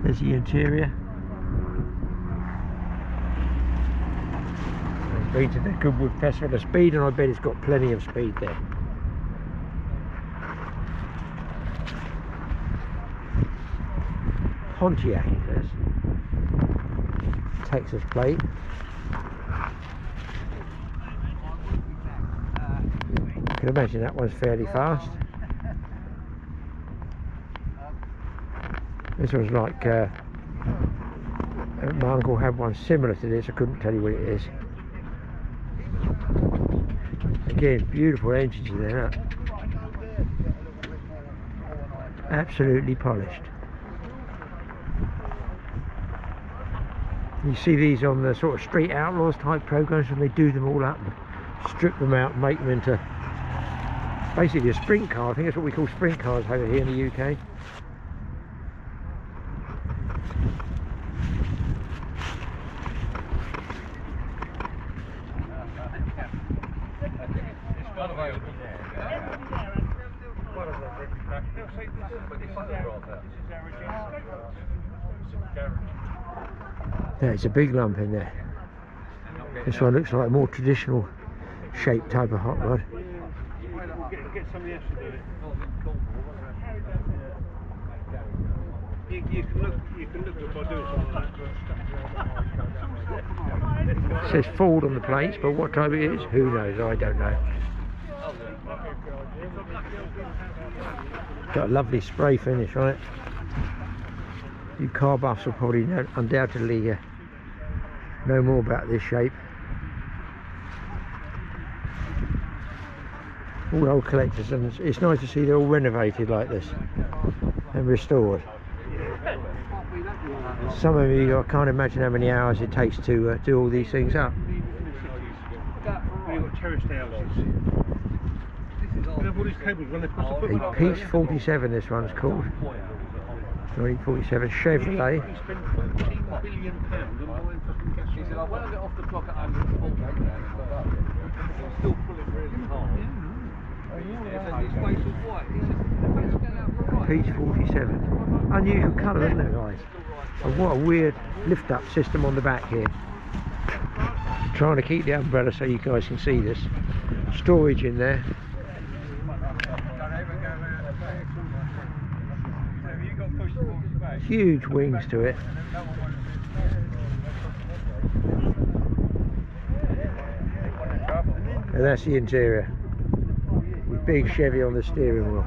There's the interior. I've been to the Goodwood Festival of Speed, and I bet it's got plenty of speed there. Pontiac, it says. Texas plate. I can imagine that one's fairly fast. This one's like my uncle had one similar to this. I couldn't tell you what it is. Again, beautiful engines in there. Absolutely polished. You see these on the sort of Street Outlaws type programs when they do them all up and strip them out and make them into basically a sprint car. I think that's what we call sprint cars over here in the UK. There's a big lump in there. This one looks like a more traditional shaped type of hot rod. You can look by doing something like that. It says Ford on the plates, but what type it is, who knows? I don't know. Got a lovely spray finish on it. You car buffs will probably undoubtedly know more about this shape. All old collectors, and it's nice to see they're all renovated like this and restored. Some of you, I can't imagine how many hours it takes to do all these things up. A Peach 47, this one's called. 1947 Chevrolet. Peach 47. Unusual colour, isn't it, guys? And what a weird lift-up system on the back here. trying to keep the umbrella so you guys can see this. Storage in there. Huge wings to it. And that's the interior. With big Chevy on the steering wheel.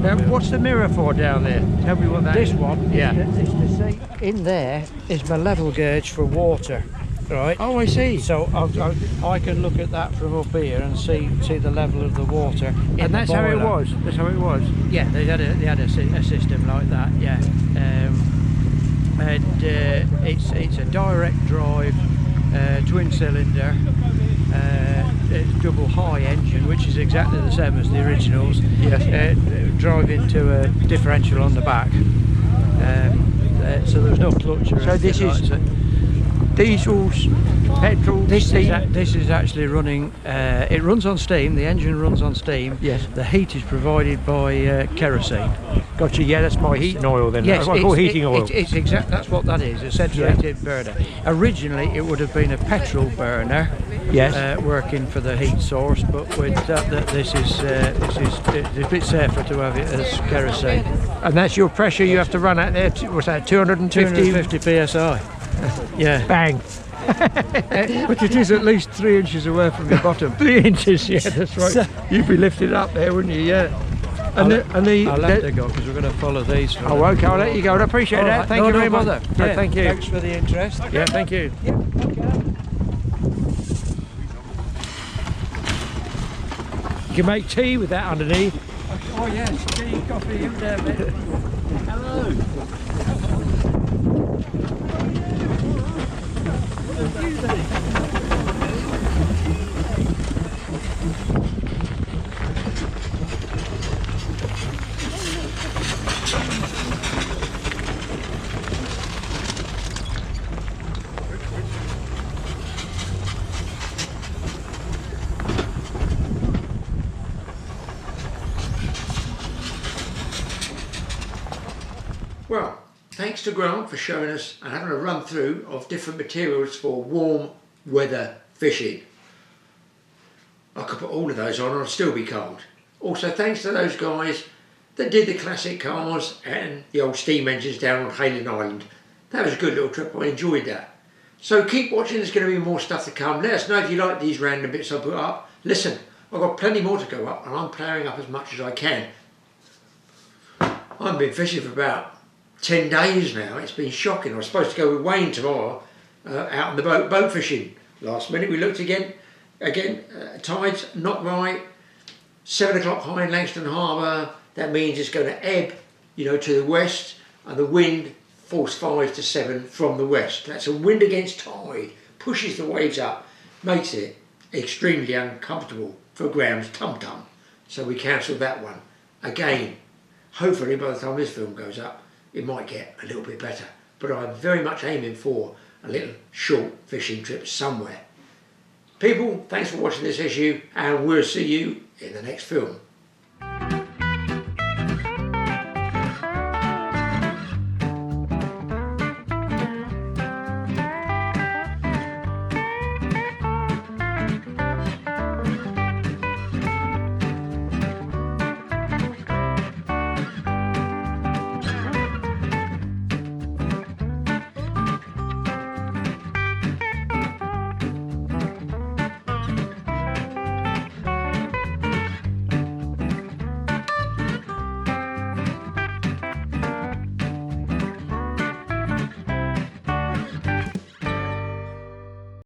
Now, what's the mirror for down there? Tell me what that is. This one? Yeah. Is to see, in there is my level gauge for water, right? Oh, I see. So I can look at that from up here and see the level of the water. And that's how it was? That's how it was? Yeah, they had a system like that, yeah. And it's a direct drive, twin cylinder, double high engine, which is exactly the same as the originals. Yes. Drive into a differential on the back, so there's no clutch. So this is diesels, petrol. This is actually running. It runs on steam. The engine runs on steam. Yes. The heat is provided by kerosene. Gotcha. Yeah, that's my heating oil then. Yes, that's what I call heating oil. It's exact. That's what that is. A centrifugated burner. Originally, it would have been a petrol burner. Yes. Working for the heat source, but with this is it's a bit safer to have it as kerosene. And that's your pressure you have to run at there. What's that? 250 psi. Yeah. Bang. But it is at least 3 inches away from your bottom. 3 inches. Yeah, that's right. So, you'd be lifted up there, wouldn't you? Yeah. I'll let her go because we're going to follow these. Oh, okay. I'll let you go. I appreciate that. Thank you very much. Yeah, thank you. Thanks for the interest. Yeah, thank you. Yeah, okay. You can make tea with that underneath. Oh yes, tea, coffee, you there, mate. Hello. Well, thanks to Graeme for showing us and having a run through of different materials for warm weather fishing. I could put all of those on and I'd still be cold. Also thanks to those guys that did the classic cars and the old steam engines down on Hayling Island. That was a good little trip, I enjoyed that. So keep watching, there's going to be more stuff to come. Let us know if you like these random bits I put up. Listen, I've got plenty more to go up and I'm ploughing up as much as I can. I've been fishing for about 10 days now. It's been shocking. I was supposed to go with Wayne tomorrow out on the boat fishing. Last minute we looked again, tides not right, 7 o'clock high in Langston Harbour. That means it's going to ebb, you know, to the west, and the wind force 5 to 7 from the west. That's a wind against tide, pushes the waves up, makes it extremely uncomfortable for Graeme's tum-tum. So we cancelled that one. Again, hopefully by the time this film goes up, it might get a little bit better. But I'm very much aiming for a little short fishing trip somewhere. People, thanks for watching this issue, and we'll see you in the next film.